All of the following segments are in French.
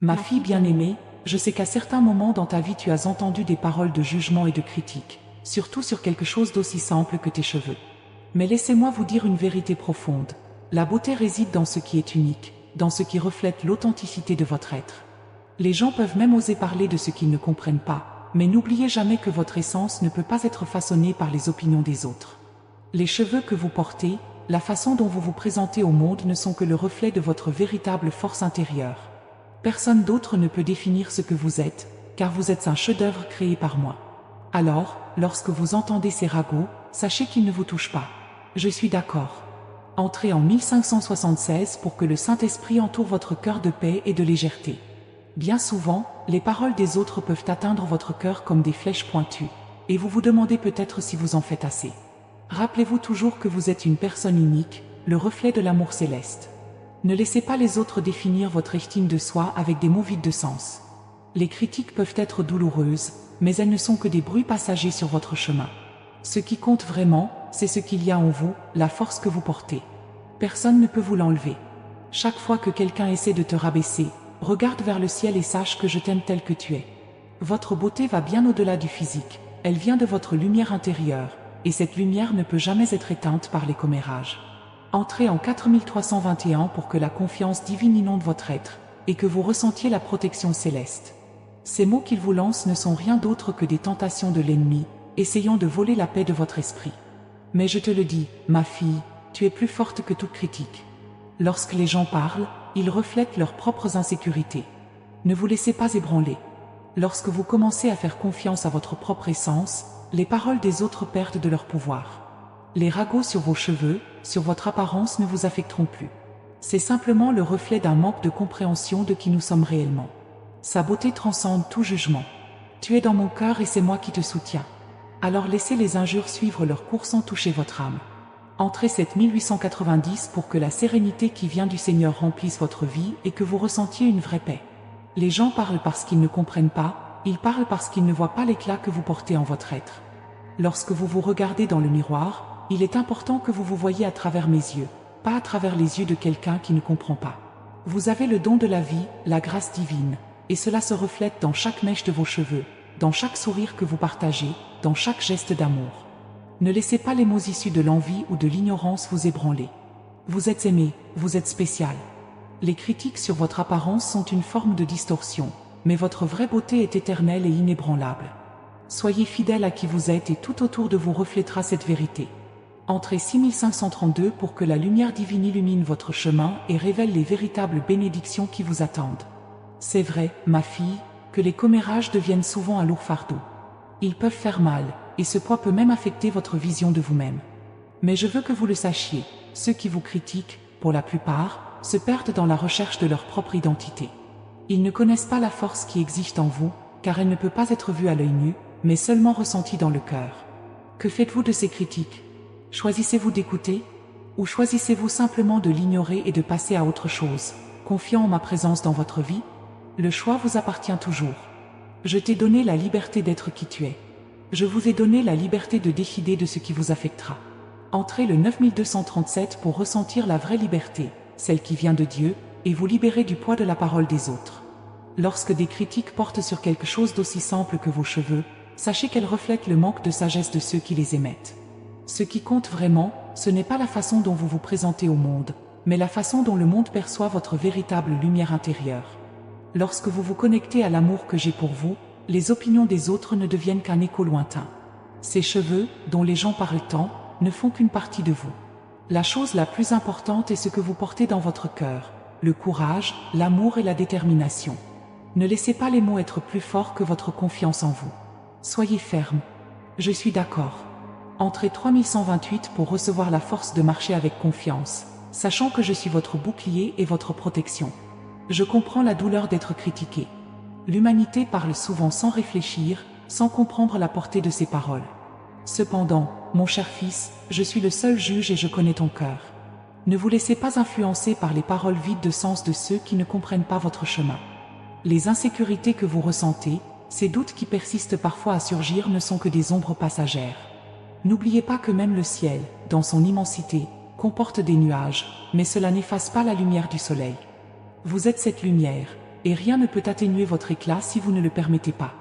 Ma fille bien-aimée, je sais qu'à certains moments dans ta vie tu as entendu des paroles de jugement et de critique, surtout sur quelque chose d'aussi simple que tes cheveux. Mais laissez-moi vous dire une vérité profonde. La beauté réside dans ce qui est unique, dans ce qui reflète l'authenticité de votre être. Les gens peuvent même oser parler de ce qu'ils ne comprennent pas, mais n'oubliez jamais que votre essence ne peut pas être façonnée par les opinions des autres. Les cheveux que vous portez, la façon dont vous vous présentez au monde ne sont que le reflet de votre véritable force intérieure. Personne d'autre ne peut définir ce que vous êtes, car vous êtes un chef-d'œuvre créé par moi. Alors, lorsque vous entendez ces ragots, sachez qu'ils ne vous touchent pas. Je suis d'accord. Entrez en 1576 pour que le Saint-Esprit entoure votre cœur de paix et de légèreté. Bien souvent, les paroles des autres peuvent atteindre votre cœur comme des flèches pointues, et vous vous demandez peut-être si vous en faites assez. Rappelez-vous toujours que vous êtes une personne unique, le reflet de l'amour céleste. Ne laissez pas les autres définir votre estime de soi avec des mots vides de sens. Les critiques peuvent être douloureuses, mais elles ne sont que des bruits passagers sur votre chemin. Ce qui compte vraiment, c'est ce qu'il y a en vous, la force que vous portez. Personne ne peut vous l'enlever. Chaque fois que quelqu'un essaie de te rabaisser, regarde vers le ciel et sache que je t'aime tel que tu es. Votre beauté va bien au-delà du physique, elle vient de votre lumière intérieure, et cette lumière ne peut jamais être éteinte par les commérages. Entrez en 4321 pour que la confiance divine inonde votre être, et que vous ressentiez la protection céleste. Ces mots qu'il vous lance ne sont rien d'autre que des tentations de l'ennemi, essayant de voler la paix de votre esprit. Mais je te le dis, ma fille, tu es plus forte que toute critique. Lorsque les gens parlent, ils reflètent leurs propres insécurités. Ne vous laissez pas ébranler. Lorsque vous commencez à faire confiance à votre propre essence, les paroles des autres perdent de leur pouvoir. Les ragots sur vos cheveux, sur votre apparence ne vous affecteront plus. C'est simplement le reflet d'un manque de compréhension de qui nous sommes réellement. Sa beauté transcende tout jugement. Tu es dans mon cœur et c'est moi qui te soutiens. Alors laissez les injures suivre leur cours sans toucher votre âme. Entrez cette 1890 pour que la sérénité qui vient du Seigneur remplisse votre vie et que vous ressentiez une vraie paix. Les gens parlent parce qu'ils ne comprennent pas, ils parlent parce qu'ils ne voient pas l'éclat que vous portez en votre être. Lorsque vous vous regardez dans le miroir, il est important que vous vous voyiez à travers mes yeux, pas à travers les yeux de quelqu'un qui ne comprend pas. Vous avez le don de la vie, la grâce divine, et cela se reflète dans chaque mèche de vos cheveux, dans chaque sourire que vous partagez, dans chaque geste d'amour. Ne laissez pas les mots issus de l'envie ou de l'ignorance vous ébranler. Vous êtes aimé, vous êtes spécial. Les critiques sur votre apparence sont une forme de distorsion, mais votre vraie beauté est éternelle et inébranlable. Soyez fidèle à qui vous êtes et tout autour de vous reflètera cette vérité. Entrez 6532 pour que la lumière divine illumine votre chemin et révèle les véritables bénédictions qui vous attendent. C'est vrai, ma fille, que les commérages deviennent souvent un lourd fardeau. Ils peuvent faire mal, et ce poids peut même affecter votre vision de vous-même. Mais je veux que vous le sachiez, ceux qui vous critiquent, pour la plupart, se perdent dans la recherche de leur propre identité. Ils ne connaissent pas la force qui existe en vous, car elle ne peut pas être vue à l'œil nu, mais seulement ressentie dans le cœur. Que faites-vous de ces critiques? Choisissez-vous d'écouter? Ou choisissez-vous simplement de l'ignorer et de passer à autre chose, confiant en ma présence dans votre vie? Le choix vous appartient toujours. Je t'ai donné la liberté d'être qui tu es. Je vous ai donné la liberté de décider de ce qui vous affectera. Entrez le 9237 pour ressentir la vraie liberté, celle qui vient de Dieu, et vous libérer du poids de la parole des autres. Lorsque des critiques portent sur quelque chose d'aussi simple que vos cheveux, sachez qu'elles reflètent le manque de sagesse de ceux qui les émettent. Ce qui compte vraiment, ce n'est pas la façon dont vous vous présentez au monde, mais la façon dont le monde perçoit votre véritable lumière intérieure. Lorsque vous vous connectez à l'amour que j'ai pour vous, les opinions des autres ne deviennent qu'un écho lointain. Ces cheveux, dont les gens parlent tant, ne font qu'une partie de vous. La chose la plus importante est ce que vous portez dans votre cœur, le courage, l'amour et la détermination. Ne laissez pas les mots être plus forts que votre confiance en vous. Soyez ferme. Je suis d'accord. Entrez 3128 pour recevoir la force de marcher avec confiance, sachant que je suis votre bouclier et votre protection. Je comprends la douleur d'être critiqué. L'humanité parle souvent sans réfléchir, sans comprendre la portée de ses paroles. Cependant, mon cher fils, je suis le seul juge et je connais ton cœur. Ne vous laissez pas influencer par les paroles vides de sens de ceux qui ne comprennent pas votre chemin. Les insécurités que vous ressentez, ces doutes qui persistent parfois à surgir ne sont que des ombres passagères. N'oubliez pas que même le ciel, dans son immensité, comporte des nuages, mais cela n'efface pas la lumière du soleil. Vous êtes cette lumière, et rien ne peut atténuer votre éclat si vous ne le permettez pas.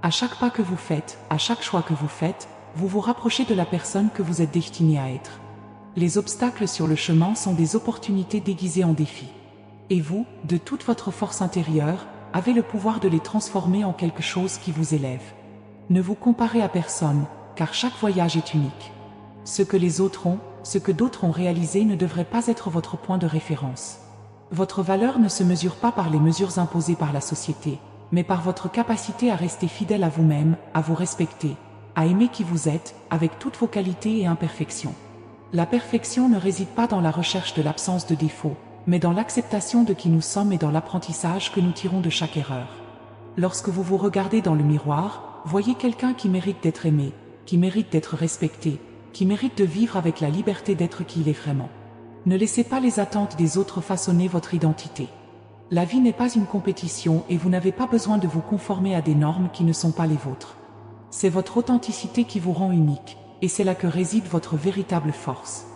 À chaque pas que vous faites, à chaque choix que vous faites, vous vous rapprochez de la personne que vous êtes destiné à être. Les obstacles sur le chemin sont des opportunités déguisées en défis. Et vous, de toute votre force intérieure, avez le pouvoir de les transformer en quelque chose qui vous élève. Ne vous comparez à personne, car chaque voyage est unique. Ce que les autres ont, ce que d'autres ont réalisé ne devrait pas être votre point de référence. Votre valeur ne se mesure pas par les mesures imposées par la société, mais par votre capacité à rester fidèle à vous-même, à vous respecter, à aimer qui vous êtes, avec toutes vos qualités et imperfections. La perfection ne réside pas dans la recherche de l'absence de défauts, mais dans l'acceptation de qui nous sommes et dans l'apprentissage que nous tirons de chaque erreur. Lorsque vous vous regardez dans le miroir, voyez quelqu'un qui mérite d'être aimé, qui mérite d'être respecté, qui mérite de vivre avec la liberté d'être qui il est vraiment. Ne laissez pas les attentes des autres façonner votre identité. La vie n'est pas une compétition et vous n'avez pas besoin de vous conformer à des normes qui ne sont pas les vôtres. C'est votre authenticité qui vous rend unique, et c'est là que réside votre véritable force.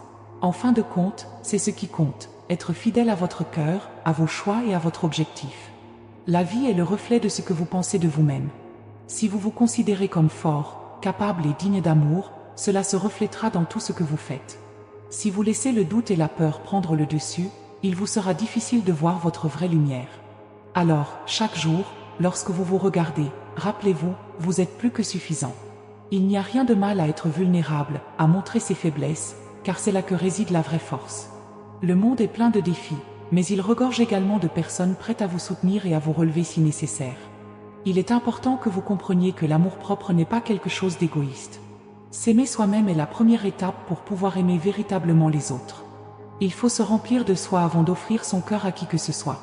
En fin de compte, c'est ce qui compte, être fidèle à votre cœur, à vos choix et à votre objectif. La vie est le reflet de ce que vous pensez de vous-même. Si vous vous considérez comme fort, capable et digne d'amour, cela se reflètera dans tout ce que vous faites. Si vous laissez le doute et la peur prendre le dessus, il vous sera difficile de voir votre vraie lumière. Alors, chaque jour, lorsque vous vous regardez, rappelez-vous, vous êtes plus que suffisant. Il n'y a rien de mal à être vulnérable, à montrer ses faiblesses, car c'est là que réside la vraie force. Le monde est plein de défis, mais il regorge également de personnes prêtes à vous soutenir et à vous relever si nécessaire. Il est important que vous compreniez que l'amour-propre n'est pas quelque chose d'égoïste. S'aimer soi-même est la première étape pour pouvoir aimer véritablement les autres. Il faut se remplir de soi avant d'offrir son cœur à qui que ce soit.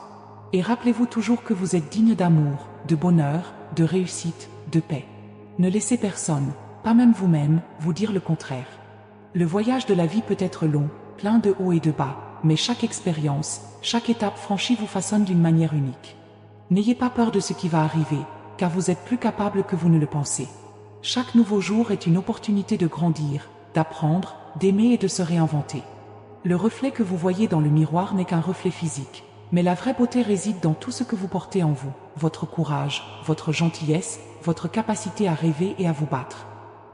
Et rappelez-vous toujours que vous êtes digne d'amour, de bonheur, de réussite, de paix. Ne laissez personne, pas même vous-même, vous dire le contraire. Le voyage de la vie peut être long, plein de hauts et de bas, mais chaque expérience, chaque étape franchie vous façonne d'une manière unique. N'ayez pas peur de ce qui va arriver, car vous êtes plus capable que vous ne le pensez. Chaque nouveau jour est une opportunité de grandir, d'apprendre, d'aimer et de se réinventer. Le reflet que vous voyez dans le miroir n'est qu'un reflet physique, mais la vraie beauté réside dans tout ce que vous portez en vous, votre courage, votre gentillesse, votre capacité à rêver et à vous battre.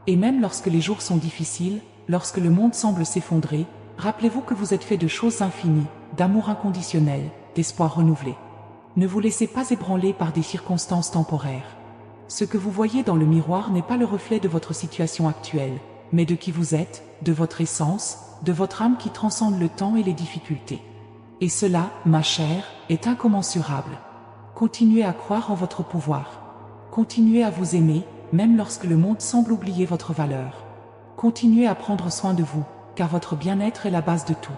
Et même lorsque les jours sont difficiles, lorsque le monde semble s'effondrer, rappelez-vous que vous êtes fait de choses infinies, d'amour inconditionnel, d'espoir renouvelé. Ne vous laissez pas ébranler par des circonstances temporaires. Ce que vous voyez dans le miroir n'est pas le reflet de votre situation actuelle, mais de qui vous êtes, de votre essence, de votre âme qui transcende le temps et les difficultés. Et cela, ma chère, est incommensurable. Continuez à croire en votre pouvoir. Continuez à vous aimer, même lorsque le monde semble oublier votre valeur. Continuez à prendre soin de vous, car votre bien-être est la base de tout.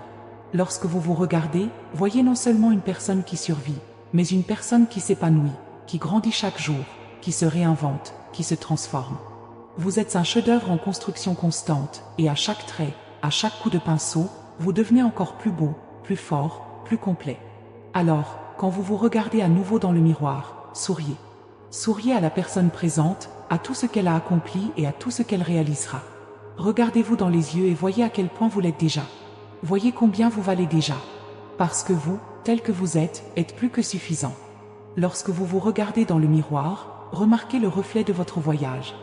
Lorsque vous vous regardez, voyez non seulement une personne qui survit, mais une personne qui s'épanouit, qui grandit chaque jour, qui se réinvente, qui se transforme. Vous êtes un chef-d'œuvre en construction constante, et à chaque trait, à chaque coup de pinceau, vous devenez encore plus beau, plus fort, plus complet. Alors, quand vous vous regardez à nouveau dans le miroir, souriez. Souriez à la personne présente, à tout ce qu'elle a accompli et à tout ce qu'elle réalisera. Regardez-vous dans les yeux et voyez à quel point vous l'êtes déjà. Voyez combien vous valez déjà. Parce que vous, tel que vous êtes plus que suffisant. Lorsque vous vous regardez dans le miroir, remarquez le reflet de votre voyage.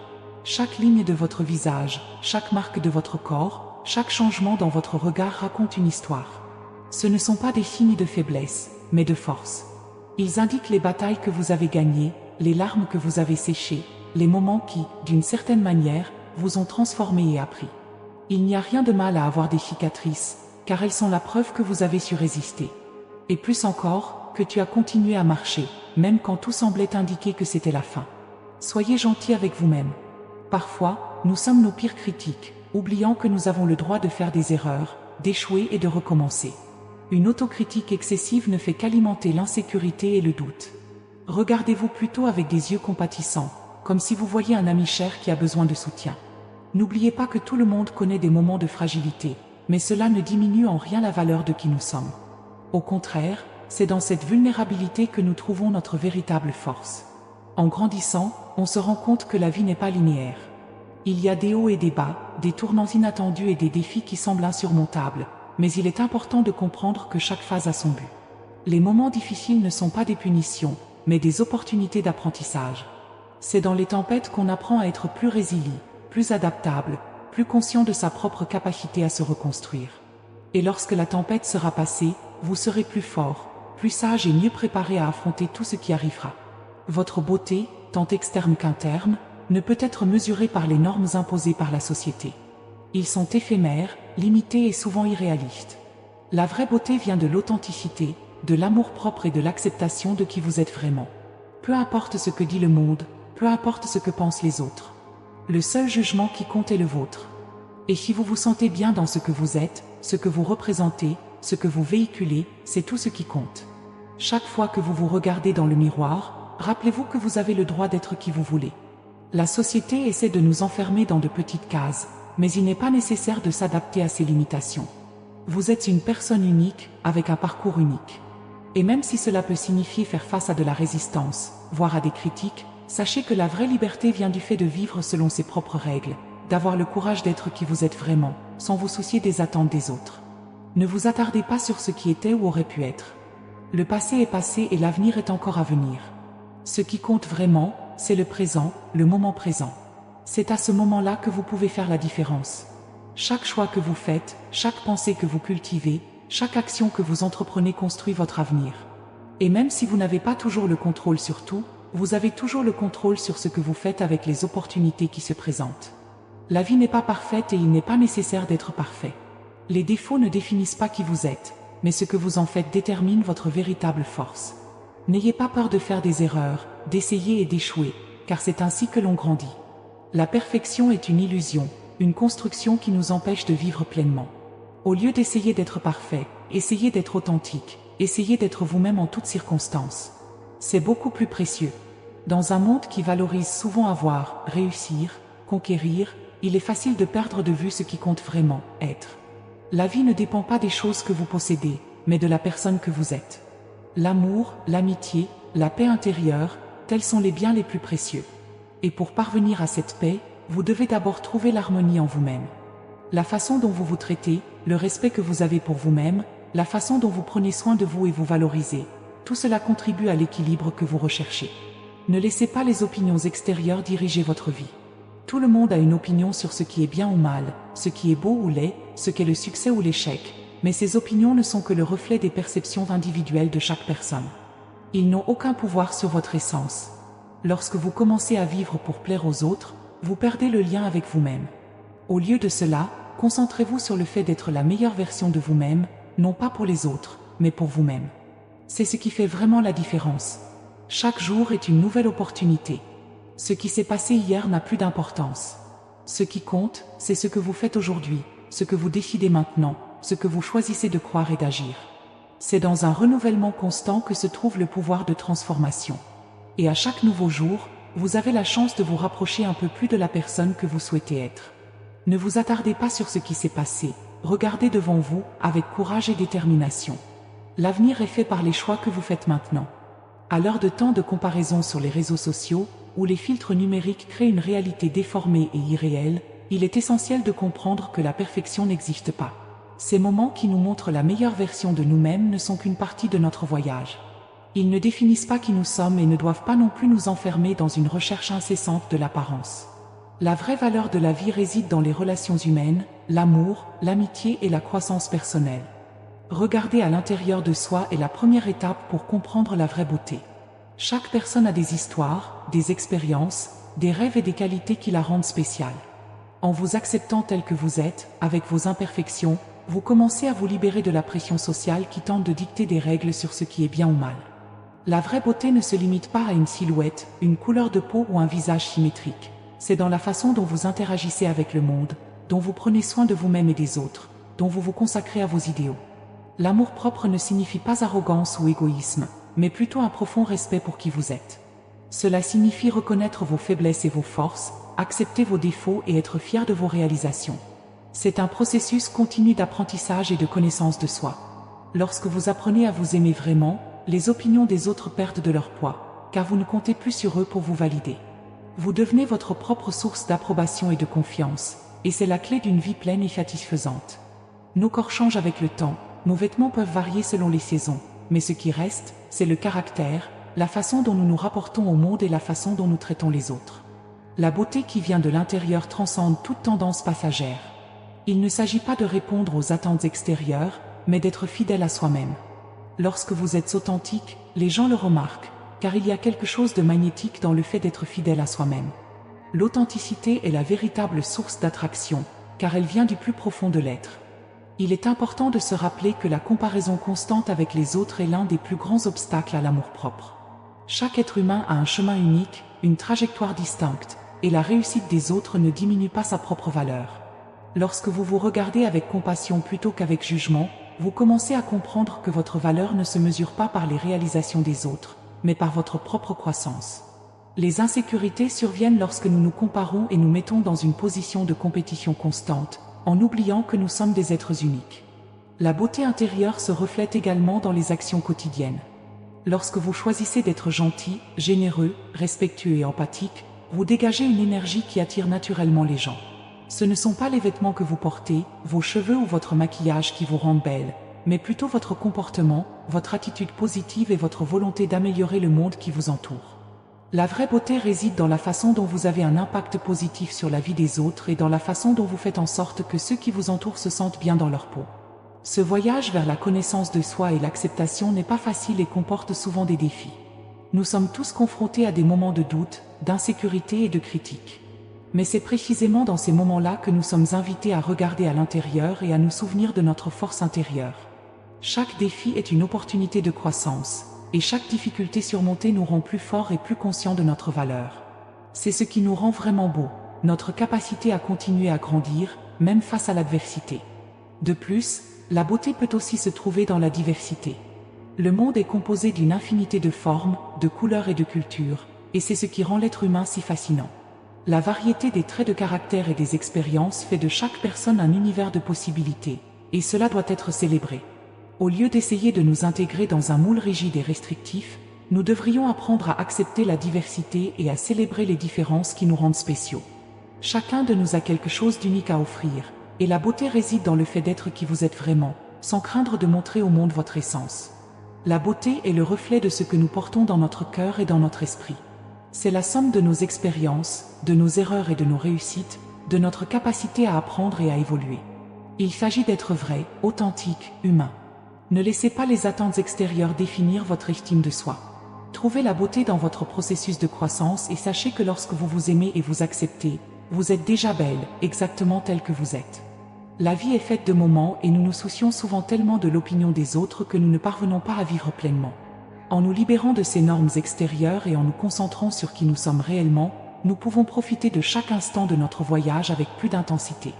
Chaque ligne de votre visage, chaque marque de votre corps, chaque changement dans votre regard raconte une histoire. Ce ne sont pas des signes de faiblesse, mais de force. Ils indiquent les batailles que vous avez gagnées, les larmes que vous avez séchées, les moments qui, d'une certaine manière, vous ont transformé et appris. Il n'y a rien de mal à avoir des cicatrices, car elles sont la preuve que vous avez su résister. Et plus encore, que tu as continué à marcher, même quand tout semblait indiquer que c'était la fin. Soyez gentil avec vous-même. Parfois, nous sommes nos pires critiques, oubliant que nous avons le droit de faire des erreurs, d'échouer et de recommencer. Une autocritique excessive ne fait qu'alimenter l'insécurité et le doute. Regardez-vous plutôt avec des yeux compatissants, comme si vous voyiez un ami cher qui a besoin de soutien. N'oubliez pas que tout le monde connaît des moments de fragilité, mais cela ne diminue en rien la valeur de qui nous sommes. Au contraire, c'est dans cette vulnérabilité que nous trouvons notre véritable force. En grandissant, on se rend compte que la vie n'est pas linéaire. Il y a des hauts et des bas, des tournants inattendus et des défis qui semblent insurmontables, mais il est important de comprendre que chaque phase a son but. Les moments difficiles ne sont pas des punitions, mais des opportunités d'apprentissage. C'est dans les tempêtes qu'on apprend à être plus résilient, plus adaptable, plus conscient de sa propre capacité à se reconstruire. Et lorsque la tempête sera passée, vous serez plus fort, plus sage et mieux préparé à affronter tout ce qui arrivera. Votre beauté, tant externe qu'interne, ne peut être mesurée par les normes imposées par la société. Ils sont éphémères, limités et souvent irréalistes. La vraie beauté vient de l'authenticité, de l'amour-propre et de l'acceptation de qui vous êtes vraiment. Peu importe ce que dit le monde, peu importe ce que pensent les autres. Le seul jugement qui compte est le vôtre. Et si vous vous sentez bien dans ce que vous êtes, ce que vous représentez, ce que vous véhiculez, c'est tout ce qui compte. Chaque fois que vous vous regardez dans le miroir, rappelez-vous que vous avez le droit d'être qui vous voulez. La société essaie de nous enfermer dans de petites cases, mais il n'est pas nécessaire de s'adapter à ces limitations. Vous êtes une personne unique, avec un parcours unique. Et même si cela peut signifier faire face à de la résistance, voire à des critiques, sachez que la vraie liberté vient du fait de vivre selon ses propres règles, d'avoir le courage d'être qui vous êtes vraiment, sans vous soucier des attentes des autres. Ne vous attardez pas sur ce qui était ou aurait pu être. Le passé est passé et l'avenir est encore à venir. Ce qui compte vraiment, c'est le présent, le moment présent. C'est à ce moment-là que vous pouvez faire la différence. Chaque choix que vous faites, chaque pensée que vous cultivez, chaque action que vous entreprenez construit votre avenir. Et même si vous n'avez pas toujours le contrôle sur tout, vous avez toujours le contrôle sur ce que vous faites avec les opportunités qui se présentent. La vie n'est pas parfaite et il n'est pas nécessaire d'être parfait. Les défauts ne définissent pas qui vous êtes, mais ce que vous en faites détermine votre véritable force. N'ayez pas peur de faire des erreurs, d'essayer et d'échouer, car c'est ainsi que l'on grandit. La perfection est une illusion, une construction qui nous empêche de vivre pleinement. Au lieu d'essayer d'être parfait, essayez d'être authentique, essayez d'être vous-même en toutes circonstances. C'est beaucoup plus précieux. Dans un monde qui valorise souvent avoir, réussir, conquérir, il est facile de perdre de vue ce qui compte vraiment, être. La vie ne dépend pas des choses que vous possédez, mais de la personne que vous êtes. L'amour, l'amitié, la paix intérieure, tels sont les biens les plus précieux. Et pour parvenir à cette paix, vous devez d'abord trouver l'harmonie en vous-même. La façon dont vous vous traitez, le respect que vous avez pour vous-même, la façon dont vous prenez soin de vous et vous valorisez, tout cela contribue à l'équilibre que vous recherchez. Ne laissez pas les opinions extérieures diriger votre vie. Tout le monde a une opinion sur ce qui est bien ou mal, ce qui est beau ou laid, ce qu'est le succès ou l'échec, mais ces opinions ne sont que le reflet des perceptions individuelles de chaque personne. Ils n'ont aucun pouvoir sur votre essence. Lorsque vous commencez à vivre pour plaire aux autres, vous perdez le lien avec vous-même. Au lieu de cela, concentrez-vous sur le fait d'être la meilleure version de vous-même, non pas pour les autres, mais pour vous-même. C'est ce qui fait vraiment la différence. Chaque jour est une nouvelle opportunité. Ce qui s'est passé hier n'a plus d'importance. Ce qui compte, c'est ce que vous faites aujourd'hui, ce que vous décidez maintenant, ce que vous choisissez de croire et d'agir. C'est dans un renouvellement constant que se trouve le pouvoir de transformation. Et à chaque nouveau jour, vous avez la chance de vous rapprocher un peu plus de la personne que vous souhaitez être. Ne vous attardez pas sur ce qui s'est passé, regardez devant vous avec courage et détermination. L'avenir est fait par les choix que vous faites maintenant. À l'heure de tant de comparaisons sur les réseaux sociaux, où les filtres numériques créent une réalité déformée et irréelle, il est essentiel de comprendre que la perfection n'existe pas. Ces moments qui nous montrent la meilleure version de nous-mêmes ne sont qu'une partie de notre voyage. Ils ne définissent pas qui nous sommes et ne doivent pas non plus nous enfermer dans une recherche incessante de l'apparence. La vraie valeur de la vie réside dans les relations humaines, l'amour, l'amitié et la croissance personnelle. Regarder à l'intérieur de soi est la première étape pour comprendre la vraie beauté. Chaque personne a des histoires, des expériences, des rêves et des qualités qui la rendent spéciale. En vous acceptant tel que vous êtes, avec vos imperfections, vous commencez à vous libérer de la pression sociale qui tente de dicter des règles sur ce qui est bien ou mal. La vraie beauté ne se limite pas à une silhouette, une couleur de peau ou un visage symétrique. C'est dans la façon dont vous interagissez avec le monde, dont vous prenez soin de vous-même et des autres, dont vous vous consacrez à vos idéaux. L'amour-propre ne signifie pas arrogance ou égoïsme, mais plutôt un profond respect pour qui vous êtes. Cela signifie reconnaître vos faiblesses et vos forces, accepter vos défauts et être fier de vos réalisations. C'est un processus continu d'apprentissage et de connaissance de soi. Lorsque vous apprenez à vous aimer vraiment, les opinions des autres perdent de leur poids, car vous ne comptez plus sur eux pour vous valider. Vous devenez votre propre source d'approbation et de confiance, et c'est la clé d'une vie pleine et satisfaisante. Nos corps changent avec le temps, nos vêtements peuvent varier selon les saisons, mais ce qui reste, c'est le caractère, la façon dont nous nous rapportons au monde et la façon dont nous traitons les autres. La beauté qui vient de l'intérieur transcende toute tendance passagère. Il ne s'agit pas de répondre aux attentes extérieures, mais d'être fidèle à soi-même. Lorsque vous êtes authentique, les gens le remarquent, car il y a quelque chose de magnétique dans le fait d'être fidèle à soi-même. L'authenticité est la véritable source d'attraction, car elle vient du plus profond de l'être. Il est important de se rappeler que la comparaison constante avec les autres est l'un des plus grands obstacles à l'amour-propre. Chaque être humain a un chemin unique, une trajectoire distincte, et la réussite des autres ne diminue pas sa propre valeur. Lorsque vous vous regardez avec compassion plutôt qu'avec jugement, vous commencez à comprendre que votre valeur ne se mesure pas par les réalisations des autres, mais par votre propre croissance. Les insécurités surviennent lorsque nous nous comparons et nous mettons dans une position de compétition constante, en oubliant que nous sommes des êtres uniques. La beauté intérieure se reflète également dans les actions quotidiennes. Lorsque vous choisissez d'être gentil, généreux, respectueux et empathique, vous dégagez une énergie qui attire naturellement les gens. Ce ne sont pas les vêtements que vous portez, vos cheveux ou votre maquillage qui vous rendent belle, mais plutôt votre comportement, votre attitude positive et votre volonté d'améliorer le monde qui vous entoure. La vraie beauté réside dans la façon dont vous avez un impact positif sur la vie des autres et dans la façon dont vous faites en sorte que ceux qui vous entourent se sentent bien dans leur peau. Ce voyage vers la connaissance de soi et l'acceptation n'est pas facile et comporte souvent des défis. Nous sommes tous confrontés à des moments de doute, d'insécurité et de critique. Mais c'est précisément dans ces moments-là que nous sommes invités à regarder à l'intérieur et à nous souvenir de notre force intérieure. Chaque défi est une opportunité de croissance, et chaque difficulté surmontée nous rend plus forts et plus conscients de notre valeur. C'est ce qui nous rend vraiment beaux, notre capacité à continuer à grandir, même face à l'adversité. De plus, la beauté peut aussi se trouver dans la diversité. Le monde est composé d'une infinité de formes, de couleurs et de cultures, et c'est ce qui rend l'être humain si fascinant. La variété des traits de caractère et des expériences fait de chaque personne un univers de possibilités, et cela doit être célébré. Au lieu d'essayer de nous intégrer dans un moule rigide et restrictif, nous devrions apprendre à accepter la diversité et à célébrer les différences qui nous rendent spéciaux. Chacun de nous a quelque chose d'unique à offrir, et la beauté réside dans le fait d'être qui vous êtes vraiment, sans craindre de montrer au monde votre essence. La beauté est le reflet de ce que nous portons dans notre cœur et dans notre esprit. C'est la somme de nos expériences, de nos erreurs et de nos réussites, de notre capacité à apprendre et à évoluer. Il s'agit d'être vrai, authentique, humain. Ne laissez pas les attentes extérieures définir votre estime de soi. Trouvez la beauté dans votre processus de croissance et sachez que lorsque vous vous aimez et vous acceptez, vous êtes déjà belle, exactement telle que vous êtes. La vie est faite de moments et nous nous soucions souvent tellement de l'opinion des autres que nous ne parvenons pas à vivre pleinement. En nous libérant de ces normes extérieures et en nous concentrant sur qui nous sommes réellement, nous pouvons profiter de chaque instant de notre voyage avec plus d'intensité.